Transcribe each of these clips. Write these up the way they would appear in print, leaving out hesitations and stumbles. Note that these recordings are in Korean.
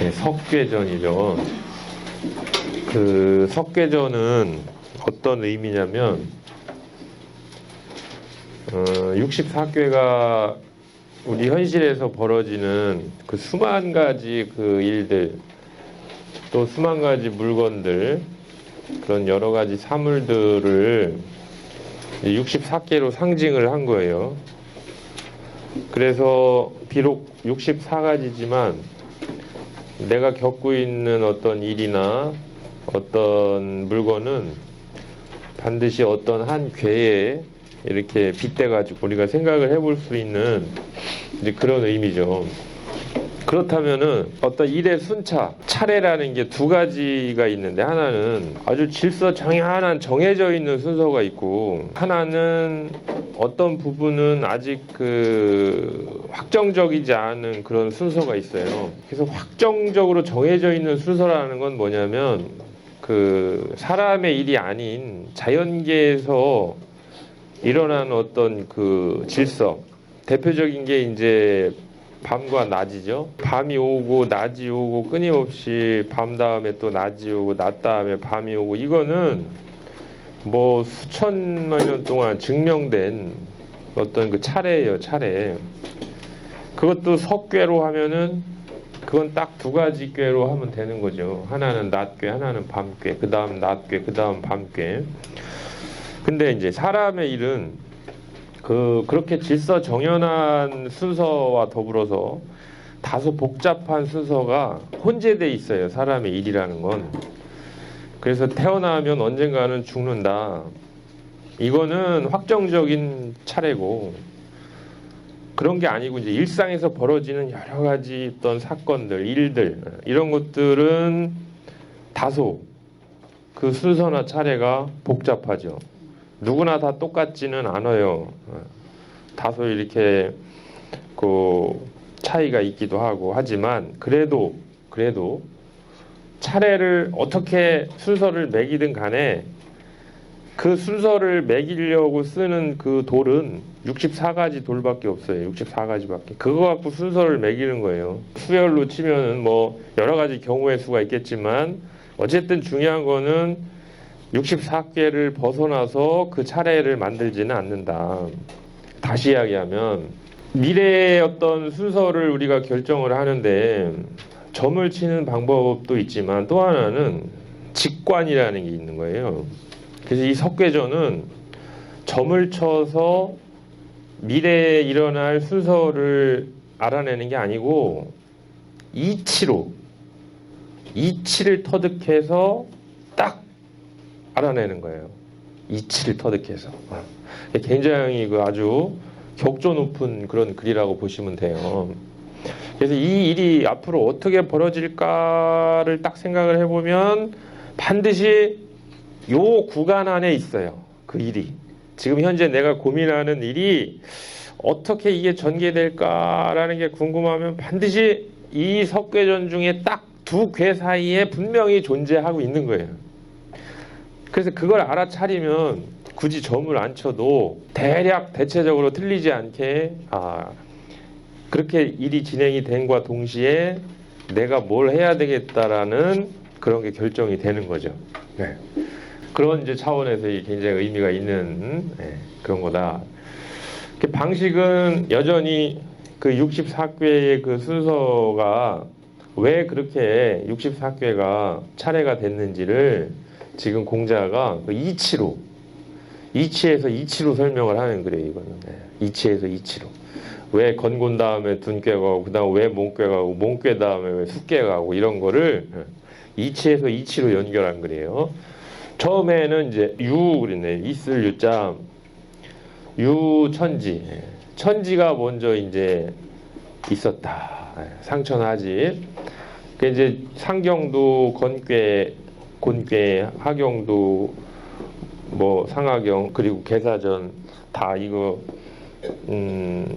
네, 석괴전이죠. 그 석괴전은 어떤 의미냐면 64괴가 우리 현실에서 벌어지는 그 수만 가지 그 일들, 또 수만 가지 물건들, 그런 여러 가지 사물들을 64개로 상징을 한 거예요. 그래서 비록 64가지지만 내가 겪고 있는 어떤 일이나 어떤 물건은 반드시 어떤 한 궤에 이렇게 빗대가지고 우리가 생각을 해볼 수 있는 이제 그런 의미죠. 그렇다면은 어떤 일의 순차, 차례라는 게 두 가지가 있는데, 하나는 아주 질서정연한 정해져 있는 순서가 있고, 하나는 어떤 부분은 아직 그 확정적이지 않은 그런 순서가 있어요. 그래서 확정적으로 정해져 있는 순서라는 건 뭐냐면 그 사람의 일이 아닌 자연계에서 일어나는 어떤 그 질서, 대표적인 게 이제 밤과 낮이죠. 밤이 오고 낮이 오고 끊임없이 밤 다음에 또 낮이 오고 낮 다음에 밤이 오고, 이거는 뭐 수천만 년 동안 증명된 어떤 그 차례예요, 차례. 그것도 석괴로 하면은 그건 딱 두 가지 꾀로 하면 되는 거죠. 하나는 낮괴, 하나는 밤괴, 그 다음 낮괴, 그 다음 밤괴. 근데 이제 사람의 일은 그렇게 질서 정연한 순서와 더불어서 다소 복잡한 순서가 혼재돼 있어요. 사람의 일이라는 건. 그래서 태어나면 언젠가는 죽는다. 이거는 확정적인 차례고, 그런 게 아니고 이제 일상에서 벌어지는 여러 가지 어떤 사건들, 일들, 이런 것들은 다소 그 순서나 차례가 복잡하죠. 누구나 다 똑같지는 않아요. 다소 이렇게 그 차이가 있기도 하고 하지만, 그래도 차례를 어떻게 순서를 매기든 간에 그 순서를 매기려고 쓰는 그 돌은 64가지 돌밖에 없어요. 64가지밖에. 그거 갖고 순서를 매기는 거예요. 수열로 치면은 뭐 여러 가지 경우의 수가 있겠지만, 어쨌든 중요한 거는 64개를 벗어나서 그 차례를 만들지는 않는다. 다시 이야기하면 미래의 어떤 순서를 우리가 결정을 하는데 점을 치는 방법도 있지만, 또 하나는 직관이라는 게 있는 거예요. 그래서 이 석괴전은 점을 쳐서 미래에 일어날 순서를 알아내는 게 아니고 이치를 터득해서 딱 알아내는 거예요. 이치를 터득해서. 굉장히 그 아주 격조 높은 그런 글이라고 보시면 돼요. 그래서 이 일이 앞으로 어떻게 벌어질까를 딱 생각을 해보면 반드시 요 구간 안에 있어요. 그 일이. 지금 현재 내가 고민하는 일이 어떻게 이게 전개될까라는 게 궁금하면 반드시 이 석괴전 중에 딱 두 궤 사이에 분명히 존재하고 있는 거예요. 그래서 그걸 알아차리면 굳이 점을 안 쳐도 대략 대체적으로 틀리지 않게 그렇게 일이 진행이 된과 동시에 내가 뭘 해야 되겠다라는 그런 게 결정이 되는 거죠. 네. 그런 이제 차원에서 굉장히 의미가 있는 그런 거다. 방식은 여전히 그 64꾀의 그 순서가 왜 그렇게 64꾀가 차례가 됐는지를 지금 공자가 그 이치에서 이치로 설명을 하는 거예요. 이거는 이치에서 이치로. 왜 건곤 다음에 둔꾀가 오고, 그 다음에 왜 몽꾀가 오고, 몽꾀 다음에 왜 숙꾀가 오고, 이런 거를 이치에서 이치로 연결한 거예요. 처음에는 이제 그랬네. 있을 유자, 유천지. 천지가 먼저 이제 있었다. 상천하지. 그 이제 상경도 건괴, 곤괴, 하경도 뭐 상하경, 그리고 계사전 다 이거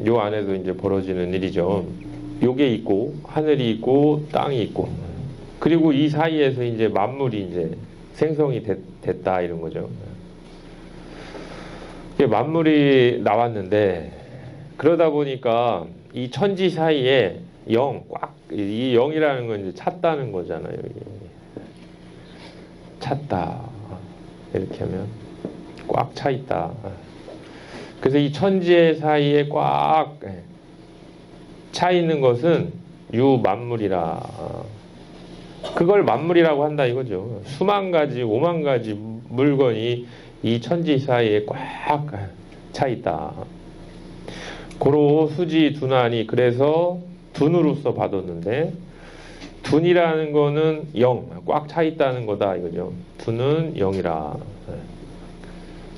요 안에도 이제 벌어지는 일이죠. 요게 있고 하늘이 있고 땅이 있고, 그리고 이 사이에서 이제 만물이 이제 생성이 됐다 이런 거죠. 만물이 나왔는데 그러다 보니까 이 천지 사이에 이 영이라는 건 이제 찼다는 거잖아요. 이게. 찼다. 이렇게 하면 꽉 차 있다. 그래서 이 천지 사이에 꽉 차 있는 것은 유만물이라. 그걸 만물이라고 한다 이거죠. 수만 가지, 오만 가지 물건이 이 천지 사이에 꽉 차 있다. 고로 수지 둔하니 그래서 둔으로서 받았는데 둔이라는 거는 꽉 차 있다는 거다 이거죠. 둔은 영이라.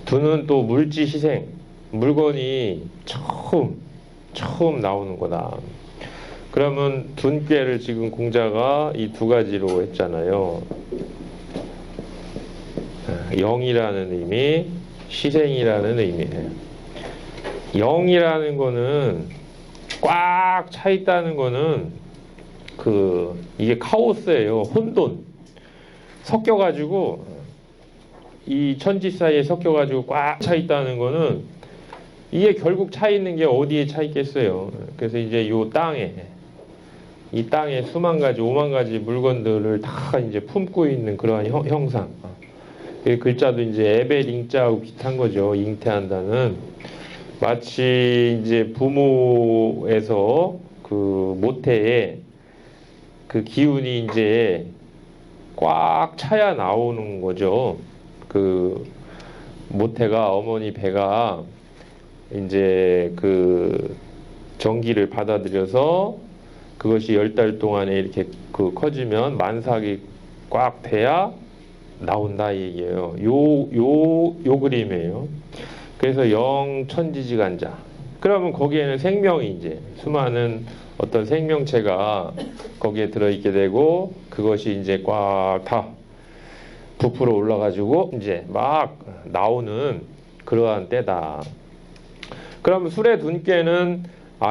둔은 또 물지 희생, 물건이 처음 나오는 거다. 그러면 둔꾀를 지금 공자가 이 두 가지로 했잖아요. 영이라는 의미, 희생이라는 의미예요. 영이라는 거는 꽉 차 있다는 거는 이게 카오스예요. 혼돈. 섞여가지고 이 천지 사이에 섞여가지고 꽉 차 있다는 거는 이게 결국 차 있는 게 어디에 차 있겠어요. 그래서 이제 이 땅에 수만 가지, 오만 가지 물건들을 다 이제 품고 있는 그러한 형상. 그 글자도 이제 에베링자하고 비슷한 거죠. 잉태한다는. 마치 이제 부모에서 그 모태에 그 기운이 이제 꽉 차야 나오는 거죠. 그 모태가 어머니 배가 이제 그 전기를 받아들여서 그것이 10달 동안에 이렇게 커지면 만삭이 꽉 돼야 나온다 이 얘기예요. 요 그림이에요. 그래서 영천지지간자. 그러면 거기에는 생명이 이제 수많은 어떤 생명체가 거기에 들어있게 되고 그것이 이제 꽉 다 부풀어 올라가지고 이제 막 나오는 그러한 때다. 그러면 술의 둔께는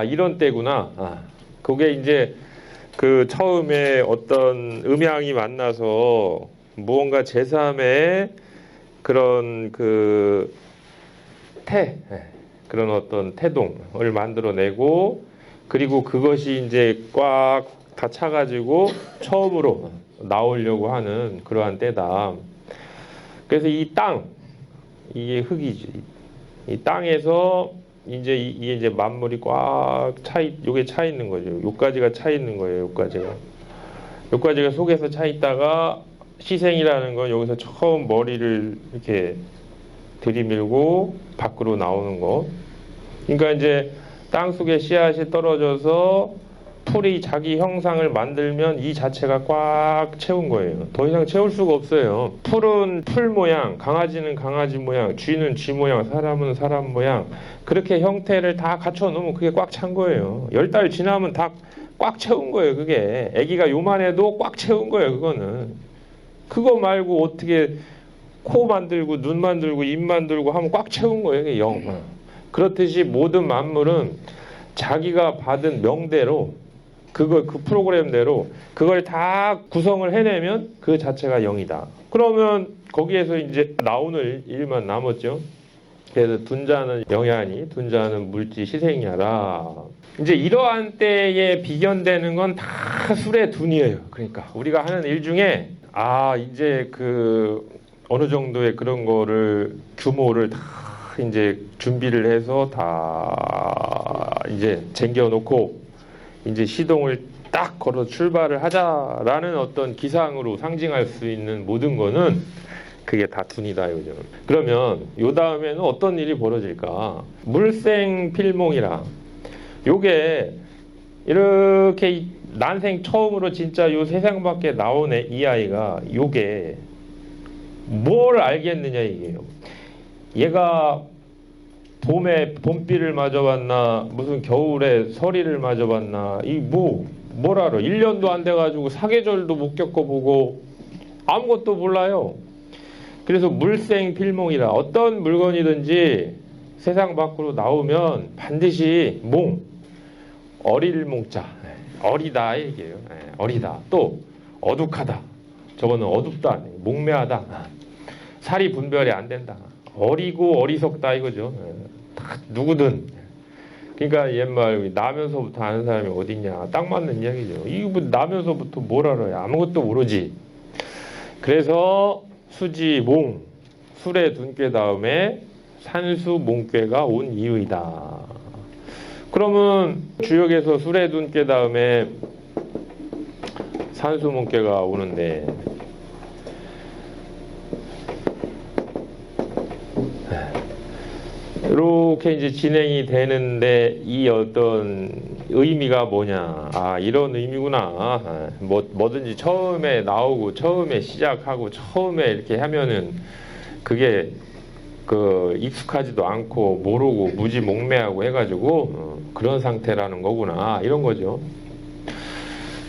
이런 때구나. 그게 이제 그 처음에 어떤 음양이 만나서 무언가 제3의 그런 그런 어떤 태동을 만들어내고 그리고 그것이 이제 꽉 다 차가지고 처음으로 나오려고 하는 그러한 때다. 그래서 이게 흙이지. 이 땅에서 이게 이제 만물이 요게 차 있는 거죠. 요까지가 차 있는 거예요. 요까지가 속에서 차 있다가 희생이라는 건 여기서 처음 머리를 이렇게 들이밀고 밖으로 나오는 거. 그러니까 이제 땅 속에 씨앗이 떨어져서 풀이 자기 형상을 만들면 이 자체가 꽉 채운 거예요. 더 이상 채울 수가 없어요. 풀은 풀 모양, 강아지는 강아지 모양, 쥐는 쥐 모양, 사람은 사람 모양. 그렇게 형태를 다 갖춰 놓으면 그게 꽉 찬 거예요. 10달 지나면 다 꽉 채운 거예요. 그게 아기가 요만해도 꽉 채운 거예요. 그거는. 그거 말고 어떻게 코 만들고 눈 만들고 입 만들고 하면 꽉 채운 거예요. 그게 영. 그렇듯이 모든 만물은 자기가 받은 명대로 그 프로그램대로 그걸 다 구성을 해내면 그 자체가 영이다. 그러면 거기에서 이제 나오는 일만 남았죠. 그래서 둔자는 영야니 둔자는 물지 희생이야라. 이제 이러한 때에 비견되는 건 다 술의 둔이에요. 그러니까 우리가 하는 일 중에 이제 어느 정도의 그런 거를 규모를 다 이제 준비를 해서 다 이제 쟁겨놓고 이제 시동을 딱 걸어 출발을 하자라는 어떤 기상으로 상징할 수 있는 모든 거는 그게 다 둔이다 이거죠. 그러면 요 다음에는 어떤 일이 벌어질까? 물생필몽이라. 요게 이렇게 난생 처음으로 진짜 요 세상 밖에 나온 이 아이가 요게 뭘 알겠느냐 이게요. 얘가 봄에 봄비를 맞아봤나 무슨 겨울에 서리를 맞아봤나 뭘 알아. 1년도 안 돼가지고 사계절도 못 겪어보고 아무것도 몰라요. 그래서 물생필몽이라. 어떤 물건이든지 세상 밖으로 나오면 반드시 어릴 몽자, 어리다 얘기예요. 어리다. 또 어둑하다. 저거는 어둡다, 목매하다, 살이 분별이 안 된다, 어리고 어리석다 이거죠. 다 누구든 그러니까 옛말 나면서부터 아는 사람이 어딨냐. 딱 맞는 이야기죠. 이거 뭐 나면서부터 뭘 알아요. 아무것도 모르지. 그래서 수지 몽 술에 둔 꾀 다음에 산수 몽꾀가 온 이유이다. 그러면 주역에서 술에 둔 꾀 다음에 산수 몽꾀가 오는데 이렇게 이제 진행이 되는데 이 어떤 의미가 뭐냐. 아, 이런 의미구나. 뭐든지 처음에 나오고 처음에 시작하고 처음에 이렇게 하면은 그게 그 익숙하지도 않고 모르고 무지몽매하고 해가지고 그런 상태라는 거구나. 이런 거죠.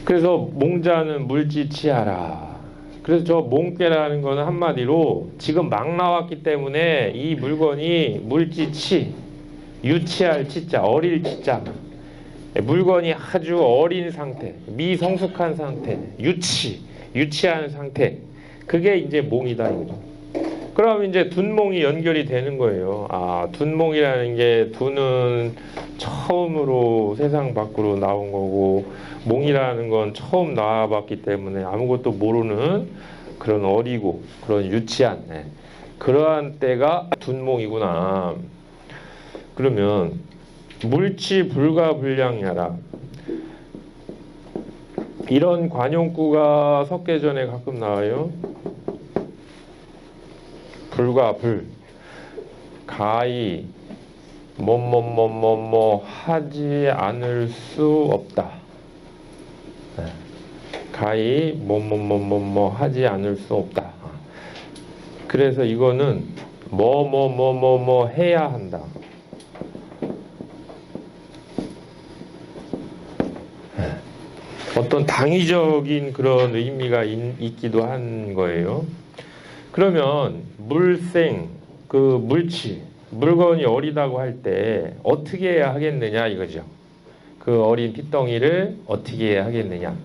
그래서 몽자는 물지치하라. 그래서 저 몽꾀라는 거는 한마디로 지금 막 나왔기 때문에 이 물건이 물지치, 유치할 치자, 어릴 치자, 물건이 아주 어린 상태, 미성숙한 상태, 유치한 상태, 그게 이제 몽이다 이거죠. 그럼 이제 둔몽이 연결이 되는 거예요. 아, 둔몽이라는 게 둔은 처음으로 세상 밖으로 나온 거고 몽이라는 건 처음 나와봤기 때문에 아무것도 모르는 그런 어리고 그런 유치한 그러한 때가 둔몽이구나. 그러면 물치 불가불량야라. 이런 관용구가 석계전에 가끔 나와요. 불가불 가히 뭐뭐뭐뭐뭐 하지 않을 수 없다. 가히 뭐뭐뭐뭐뭐 하지 않을 수 없다. 그래서 이거는 뭐뭐뭐뭐뭐 해야 한다. 어떤 당위적인 그런 의미가 있기도 한 거예요. 그러면 물생, 그 물치, 물건이 어리다고 할 때 어떻게 해야 하겠느냐 이거죠. 그 어린 핏덩이를 어떻게 해야 하겠느냐.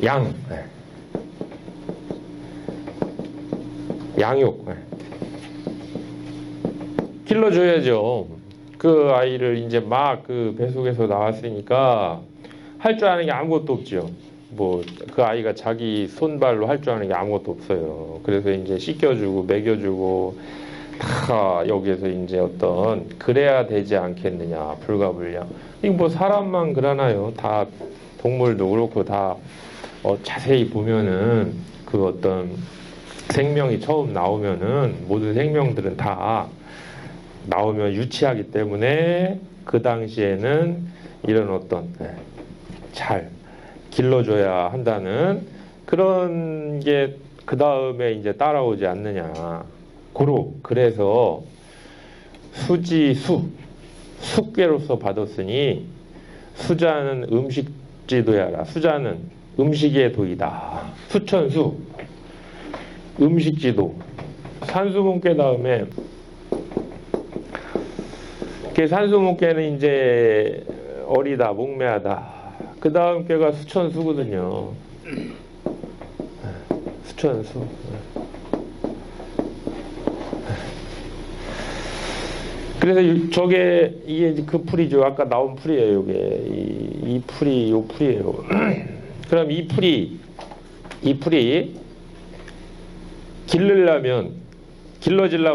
양육. 길러줘야죠. 그 아이를 이제 막 그 뱃속에서 나왔으니까 할 줄 아는 게 아무것도 없죠. 뭐 그 아이가 자기 손발로 할 줄 아는 게 아무것도 없어요. 그래서 이제 씻겨주고 먹여주고 다 여기에서 이제 어떤 그래야 되지 않겠느냐. 불가불량. 이거 뭐 사람만 그러나요? 다 동물도 그렇고 다 자세히 보면은 그 어떤 생명이 처음 나오면은 모든 생명들은 다 나오면 유치하기 때문에 그 당시에는 이런 어떤 잘 길러줘야 한다는 그런 게 그 다음에 이제 따라오지 않느냐. 그래서 숙괴로서 받았으니 수자는 음식지도야라. 수자는 음식의 도이다. 수천수 음식지도. 산수문께 다음에 산수문께는 이제 어리다, 목매하다. 그 다음 께가 수천수거든요. 수천수. 그래서 저게 이게 그 풀이죠. 아까 나온 풀이에요. 이게 이 풀이 요 풀이에요. 그럼 이 풀이 길러지려면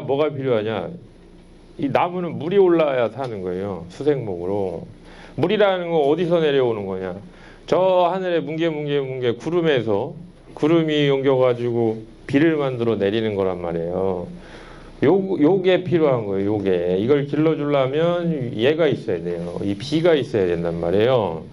뭐가 필요하냐? 이 나무는 물이 올라야 사는 거예요. 수생목으로. 물이라는 건 어디서 내려오는 거냐? 저 하늘에 뭉게 구름에서 구름이 옮겨가지고 비를 만들어 내리는 거란 말이에요. 요게 필요한 거예요. 요게 이걸 길러주려면 얘가 있어야 돼요. 이 비가 있어야 된단 말이에요.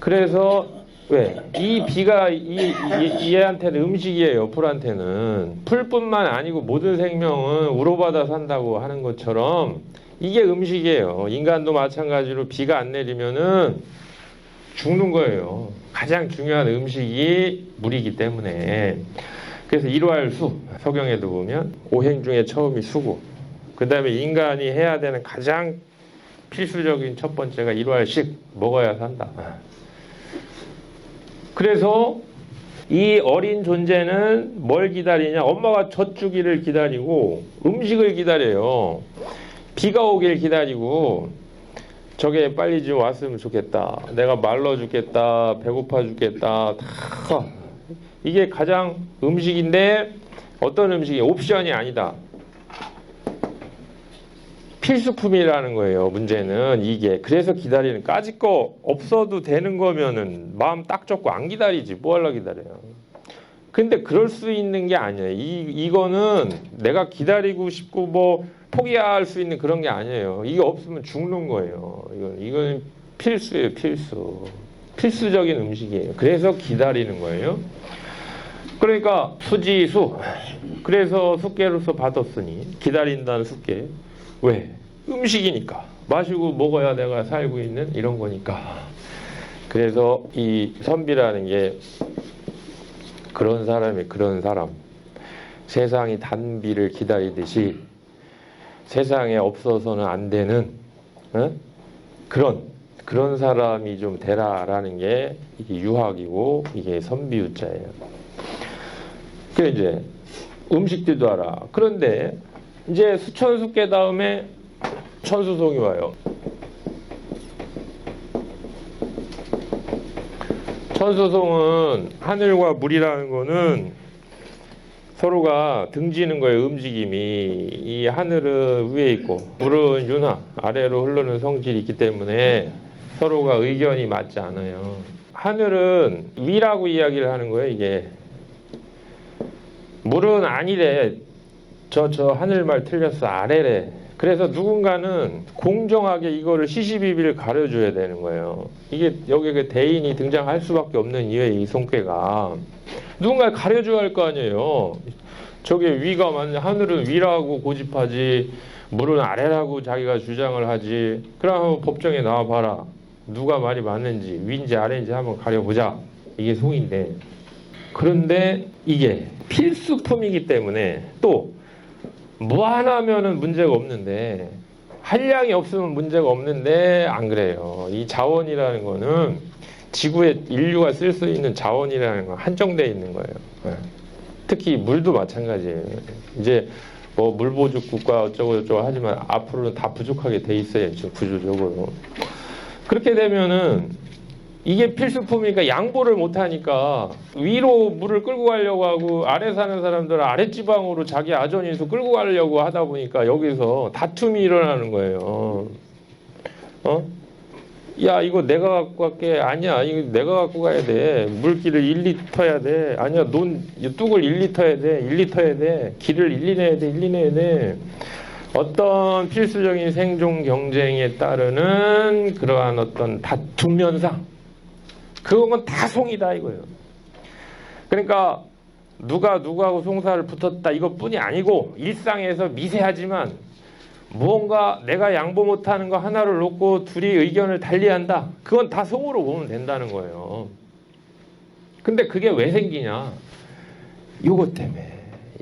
그래서 왜? 이 비가 얘한테는 음식이에요. 풀한테는. 풀뿐만 아니고 모든 생명은 우러받아 산다고 하는 것처럼 이게 음식이에요. 인간도 마찬가지로 비가 안 내리면은 죽는 거예요. 가장 중요한 음식이 물이기 때문에. 그래서 일화일수 서경에도 보면 오행 중에 처음이 수고, 그 다음에 인간이 해야 되는 가장 필수적인 첫 번째가 일화일식, 먹어야 산다. 그래서 이 어린 존재는 뭘 기다리냐? 엄마가 젖주기를 기다리고 음식을 기다려요. 비가 오길 기다리고 저게 빨리 좀 왔으면 좋겠다. 내가 말라 죽겠다. 배고파 죽겠다. 다 이게 가장 음식인데 어떤 음식이 옵션이 아니다. 필수품이라는 거예요. 문제는 이게. 그래서 기다리는 까짓 거 없어도 되는 거면은 마음 딱 접고 안 기다리지. 뭐 하려 기다려요. 근데 그럴 수 있는 게 아니에요. 이거는 내가 기다리고 싶고 뭐 포기할 수 있는 그런 게 아니에요. 이게 없으면 죽는 거예요. 이건 필수예요. 필수적인 음식이에요. 그래서 기다리는 거예요. 그러니까 수지수. 그래서 숙계로서 받았으니 기다린다는 숙계. 왜? 음식이니까. 마시고 먹어야 내가 살고 있는 이런 거니까. 그래서 이 선비라는 게 그런 사람. 세상이 단비를 기다리듯이 세상에 없어서는 안 되는 그런 사람이 좀 되라라는 게 이게 유학이고 이게 선비유자예요. 그 이제 음식들도 알아. 그런데 이제 수천숙계 다음에 천수송이 와요. 천수송은 하늘과 물이라는 거는 서로가 등지는 거예요. 움직임이. 이 하늘은 위에 있고 물은 윤하 아래로 흐르는 성질이 있기 때문에 서로가 의견이 맞지 않아요. 하늘은 위라고 이야기를 하는 거예요. 이게 물은 아니래. 저 하늘말 틀렸어. 아래래. 그래서 누군가는 공정하게 이거를 시시비비를 가려줘야 되는 거예요. 이게 여기 그 대인이 등장할 수밖에 없는 이유의 이 송괴가 누군가 가려줘야 할 거 아니에요. 저게 위가 맞냐? 하늘은 위라고 고집하지 물은 아래라고 자기가 주장을 하지. 그럼 한번 법정에 나와봐라. 누가 말이 맞는지 위인지 아래인지 한번 가려보자. 이게 송인데 그런데 이게 필수품이기 때문에 또 무한하면은 문제가 없는데 한량이 없으면 문제가 없는데 안 그래요. 이 자원이라는 거는 지구에 인류가 쓸 수 있는 자원이라는 건 한정되어 있는 거예요. 특히 물도 마찬가지예요. 이제 뭐 물보죽 국가 어쩌고 저쩌고 하지만 앞으로는 다 부족하게 돼 있어요. 지금 구조적으로. 그렇게 되면은 이게 필수품이니까 양보를 못하니까 위로 물을 끌고 가려고 하고 아래 사는 사람들은 아랫지방으로 자기 아전인수 끌고 가려고 하다 보니까 여기서 다툼이 일어나는 거예요. 야 이거 내가 갖고 갈게. 아니야 이거 내가 갖고 가야 돼. 물기를 1리터 해야 돼. 아니야 뚝을 1리터 해야 돼. 1리터 해야 돼. 기를 1리 내야 돼. 1리 내야 돼. 어떤 필수적인 생존 경쟁에 따르는 그러한 어떤 다툼 현상, 그건 다 송이다 이거예요. 그러니까 누가 누구하고 송사를 붙었다 이것뿐이 아니고 일상에서 미세하지만 무언가 내가 양보 못하는 거 하나를 놓고 둘이 의견을 달리한다. 그건 다 송으로 보면 된다는 거예요. 근데 그게 왜 생기냐? 요것 때문에.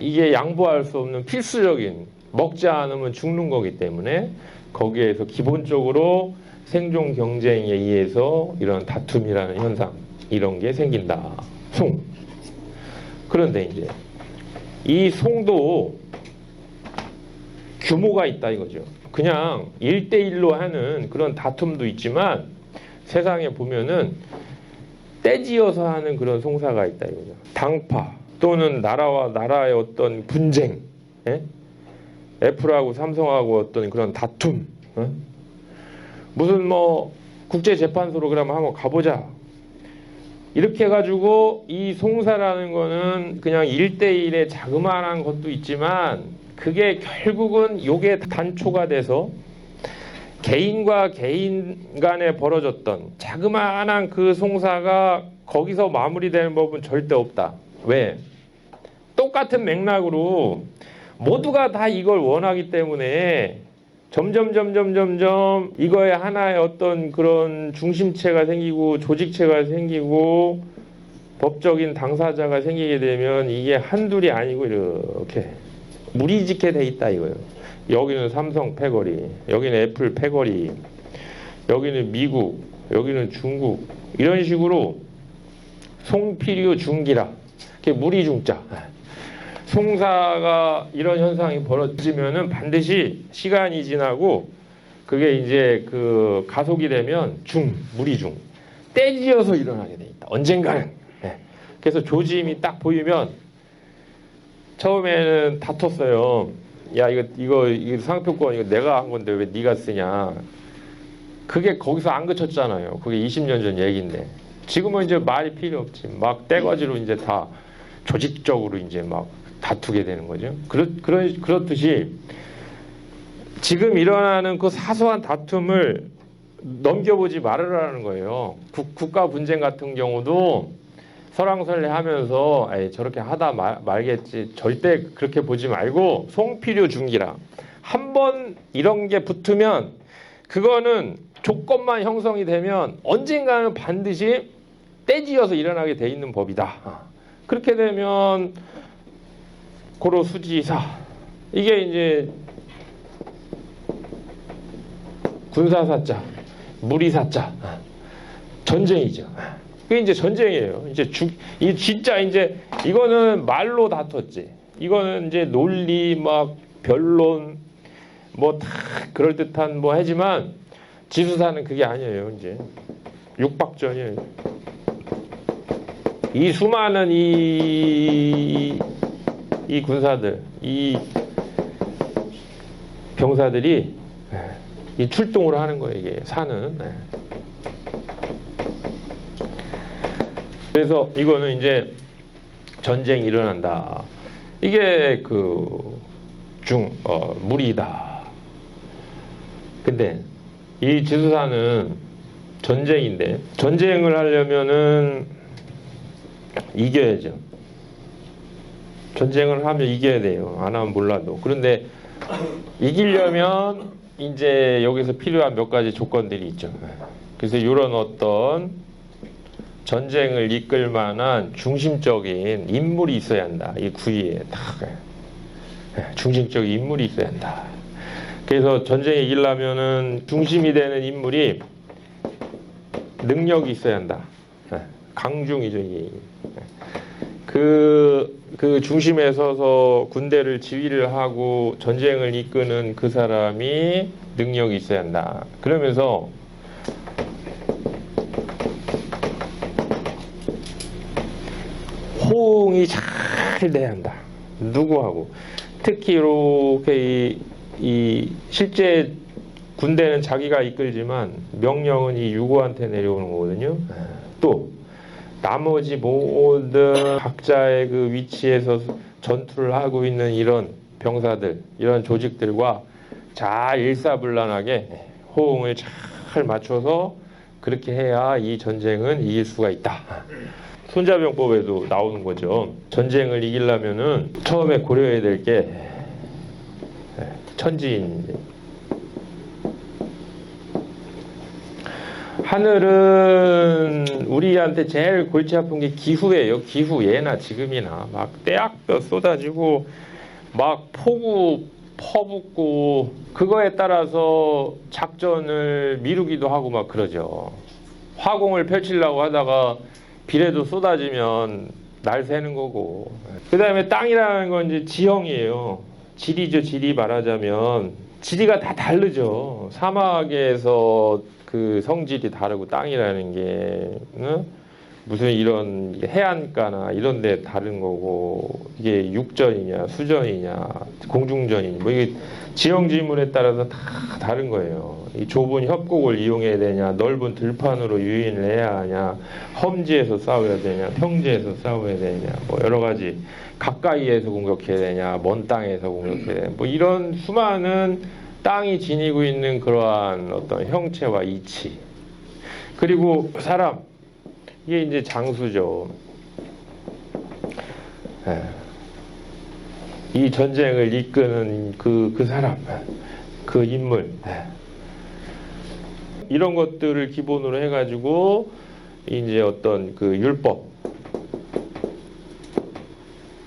이게 양보할 수 없는 필수적인 먹지 않으면 죽는 거기 때문에 거기에서 기본적으로 생존 경쟁에 의해서 이런 다툼이라는 현상 이런 게 생긴다. 송. 그런데 이제 이 송도 규모가 있다 이거죠. 그냥 1대1로 하는 그런 다툼도 있지만 세상에 보면은 떼지어서 하는 그런 송사가 있다 이거죠. 당파 또는 나라와 나라의 어떤 분쟁, 애플하고 삼성하고 어떤 그런 다툼, 무슨 뭐 국제재판소로 그러면 한번 가보자. 이렇게 해가지고 이 송사라는 거는 그냥 1대1의 자그마한 것도 있지만 그게 결국은 요게 단초가 돼서 개인과 개인 간에 벌어졌던 자그마한 그 송사가 거기서 마무리되는 법은 절대 없다. 왜? 똑같은 맥락으로 모두가 다 이걸 원하기 때문에 점점 이거에 하나의 어떤 그런 중심체가 생기고 조직체가 생기고 법적인 당사자가 생기게 되면 이게 한둘이 아니고 이렇게 무리짓게 돼 있다 이거예요. 여기는 삼성 패거리, 여기는 애플 패거리, 여기는 미국, 여기는 중국 이런 식으로 송필유 중기라 이렇게 무리중자 송사가 이런 현상이 벌어지면은 반드시 시간이 지나고 그게 이제 그 가속이 되면 무리중 떼지어서 일어나게 돼 있다. 언젠가는. 예. 그래서 조짐이 딱 보이면 처음에는 다퉜어요. 야 이거 상표권 이거 내가 한 건데 왜 네가 쓰냐. 그게 거기서 안 그쳤잖아요. 그게 20년 전 얘기인데 지금은 이제 말이 필요 없지. 막 떼거지로 이제 다 조직적으로 이제 막 다투게 되는 거죠. 그렇듯이 지금 일어나는 그 사소한 다툼을 넘겨보지 말으라는 거예요. 국가 분쟁 같은 경우도 설왕설래하면서 저렇게 하다 말겠지. 절대 그렇게 보지 말고 송필요 중기라. 한번 이런 게 붙으면 그거는 조건만 형성이 되면 언젠가는 반드시 떼지어서 일어나게 돼 있는 법이다. 그렇게 되면 고로 수지사 이게 이제 군사사자, 무리사자, 전쟁이죠. 그게 이제 전쟁이에요. 이 진짜 이제 이거는 말로 다퉜지. 이거는 이제 논리 막 변론 뭐 다 그럴 듯한 뭐 하지만 지수사는 그게 아니에요. 이제 육박전이에요. 이 수많은 이 군사들, 이 병사들이 이 출동을 하는 거예요. 이게 사는. 그래서 이거는 이제 전쟁이 일어난다. 이게 무리다. 근데 이 지수사는 전쟁인데 전쟁을 하려면은 이겨야죠. 전쟁을 하면 이겨야 돼요. 안 하면 몰라도. 그런데 이기려면 이제 여기서 필요한 몇 가지 조건들이 있죠. 그래서 이런 어떤 전쟁을 이끌 만한 중심적인 인물이 있어야 한다. 이 구위에 딱 중심적인 인물이 있어야 한다. 그래서 전쟁에 이기려면은 중심이 되는 인물이 능력이 있어야 한다. 강중이죠, 이게. 그 중심에 서서 군대를 지휘를 하고 전쟁을 이끄는 그 사람이 능력이 있어야 한다. 그러면서 호응이 잘 돼야 한다. 누구하고. 특히 이렇게 이 실제 군대는 자기가 이끌지만 명령은 이 유고한테 내려오는 거거든요. 또 나머지 모든 각자의 그 위치에서 전투를 하고 있는 이런 병사들, 이런 조직들과 잘 일사불란하게 호응을 잘 맞춰서 그렇게 해야 이 전쟁은 이길 수가 있다. 손자병법에도 나오는 거죠. 전쟁을 이기려면은 처음에 고려해야 될 게 천지인. 하늘은 우리한테 제일 골치 아픈 게 기후예요. 기후. 예나 지금이나 막 떼약볕 쏟아지고 막 폭우 퍼붓고 그거에 따라서 작전을 미루기도 하고 막 그러죠. 화공을 펼치려고 하다가 비례도 쏟아지면 날 새는 거고. 그 다음에 땅이라는 건 이제 지형이에요. 지리죠. 지리 말하자면 지리가 다 다르죠. 사막에서 그 성질이 다르고 땅이라는 게 무슨 이런 해안가나 이런 데 다른 거고 이게 육전이냐 수전이냐 공중전이냐 뭐 이게 지형지물에 따라서 다 다른 거예요. 이 좁은 협곡을 이용해야 되냐 넓은 들판으로 유인을 해야 하냐 험지에서 싸워야 되냐 평지에서 싸워야 되냐 뭐 여러 가지 가까이에서 공격해야 되냐 먼 땅에서 공격해야 되냐 뭐 이런 수많은 땅이 지니고 있는 그러한 어떤 형체와 이치 그리고 사람 이게 이제 장수죠. 이 전쟁을 이끄는 그 사람, 그 인물 이런 것들을 기본으로 해가지고 이제 어떤 그 율법,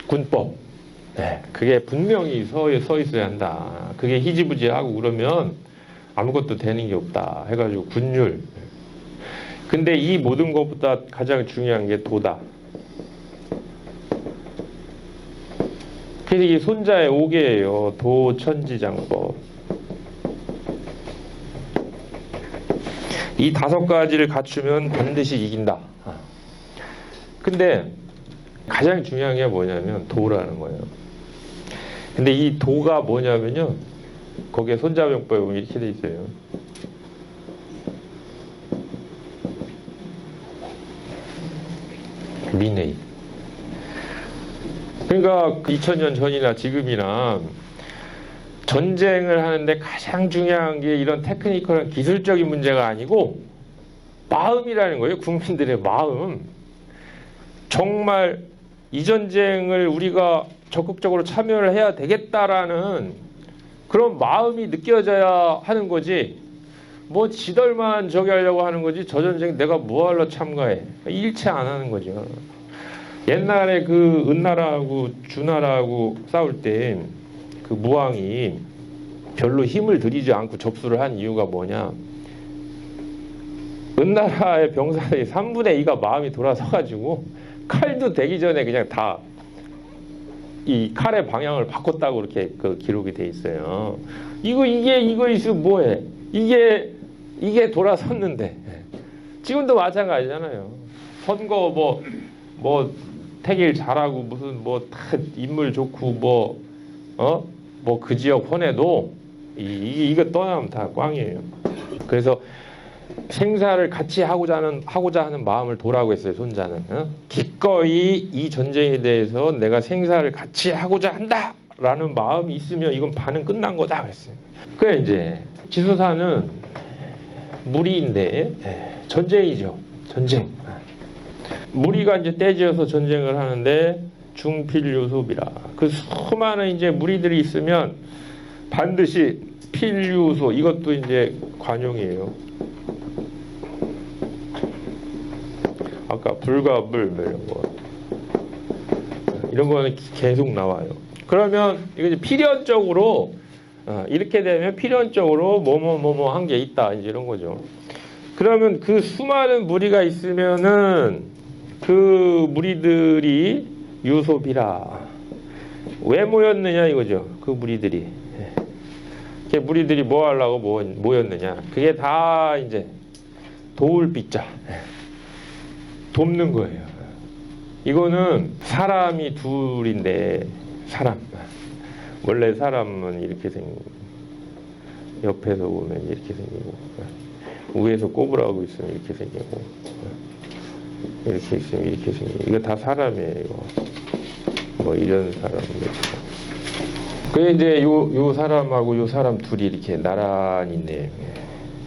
군법 그게 분명히 서 있어야 한다. 그게 희지부지하고 그러면 아무것도 되는 게 없다. 해가지고 군율. 근데 이 모든 것보다 가장 중요한 게 도다. 그래서 이게 손자의 오계예요. 도천지장법. 이 5가지를 갖추면 반드시 이긴다. 근데 가장 중요한 게 뭐냐면 도라는 거예요. 근데 이 도가 뭐냐면요, 거기에 손자병법에 보면 이렇게 돼 있어요. 민의. 그러니까 2000년 전이나 지금이나 전쟁을 하는데 가장 중요한 게 이런 테크니컬한 기술적인 문제가 아니고 마음이라는 거예요. 국민들의 마음. 정말 이 전쟁을 우리가 적극적으로 참여를 해야 되겠다라는 그런 마음이 느껴져야 하는 거지, 뭐 지들만 저기 하려고 하는 거지 저 전쟁 내가 뭐하러 참가해, 일체 안 하는 거죠. 옛날에 그 은나라하고 주나라하고 싸울 때 그 무왕이 별로 힘을 들이지 않고 접수를 한 이유가 뭐냐, 은나라의 병사들이 3분의 2가 마음이 돌아서가지고 칼도 되기 전에 그냥 다 이 칼의 방향을 바꿨다고 이렇게 그 기록이 돼 있어요. 이거 있으면 뭐해? 이게 돌아섰는데 지금도 마찬가지잖아요. 선거 뭐 태길 잘하고 무슨 뭐 다 인물 좋고 뭐 그 지역 혼해도 이거 떠나면 다 꽝이에요. 그래서 생사를 같이 하고자 하는 마음을 도라고 했어요. 손자는 기꺼이 이 전쟁에 대해서 내가 생사를 같이 하고자 한다라는 마음이 있으면 이건 반은 끝난 거다 그랬어요. 그래 이제 지소사는 무리인데 전쟁이죠. 전쟁. 무리가 이제 떼지어서 전쟁을 하는데 중필요소비라. 그 수많은 이제 무리들이 있으면 반드시 필요소, 이것도 이제 관용이에요. 아까 불과 물 이런 거는 계속 나와요. 그러면 이거 이제 필연적으로 이렇게 되면 필연적으로 뭐뭐 한 게 있다 이제 이런 거죠. 그러면 그 수많은 무리가 있으면은 그 무리들이 유소비라. 왜 모였느냐 이거죠. 그 무리들이. 무리들이 뭐 하려고 모였느냐. 그게 다 이제 도울 빚자. 돕는 거예요. 이거는 사람이 둘인데, 사람. 원래 사람은 이렇게 생기고, 옆에서 보면 이렇게 생기고, 위에서 꼬부라고 있으면 이렇게 생기고, 이렇게 있으면 이렇게 생기고, 이거 다 사람이에요. 이거. 뭐 이런 사람이죠. 그게 이제 요 사람하고 요 사람 둘이 이렇게 나란히 있네.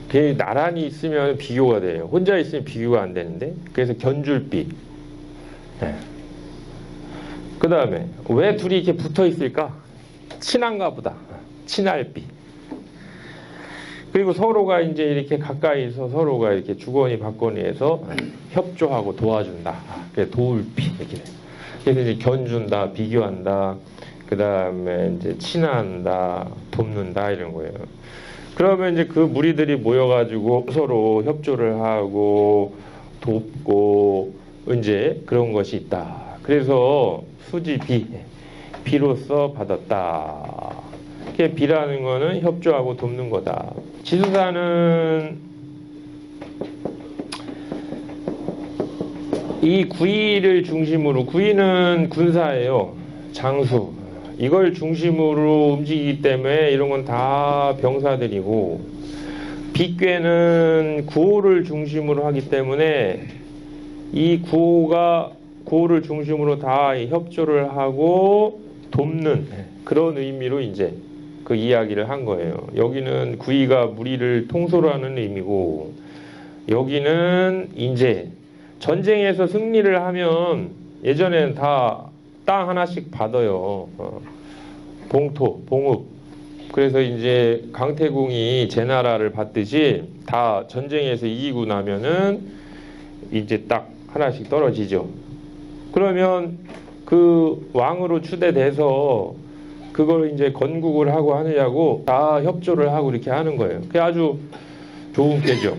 그 나란히 있으면 비교가 돼요. 혼자 있으면 비교가 안 되는데. 그래서 견줄비. 그 다음에 왜 둘이 이렇게 붙어 있을까? 친한가 보다. 친할비. 그리고 서로가 이제 이렇게 가까이서 서로가 이렇게 주거니 받거니 해서 협조하고 도와준다. 그게 도울비. 이렇게. 그래서 이제 견준다, 비교한다. 그 다음에 이제 친한다, 돕는다 이런 거예요. 그러면 이제 그 무리들이 모여가지고 서로 협조를 하고 돕고 이제 그런 것이 있다. 그래서 수지 비로써 받았다. 이렇게 비라는 거는 협조하고 돕는 거다. 지수사는 이 구의를 중심으로, 구의는 군사예요. 장수. 이걸 중심으로 움직이기 때문에 이런 건 다 병사들이고, 비괴는 구호를 중심으로 하기 때문에 이 구호를 중심으로 다 협조를 하고 돕는 그런 의미로 이제 그 이야기를 한 거예요. 여기는 구의가 무리를 통솔하는 의미고, 여기는 이제 전쟁에서 승리를 하면 예전에는 다 땅 하나씩 받아요. 봉토, 봉읍. 그래서 이제 강태공이 제나라를 받듯이 다 전쟁에서 이기고 나면은 이제 딱 하나씩 떨어지죠. 그러면 그 왕으로 추대돼서 그걸 이제 건국을 하고 하느냐고 다 협조를 하고 이렇게 하는 거예요. 그게 아주 좋은 꾀죠.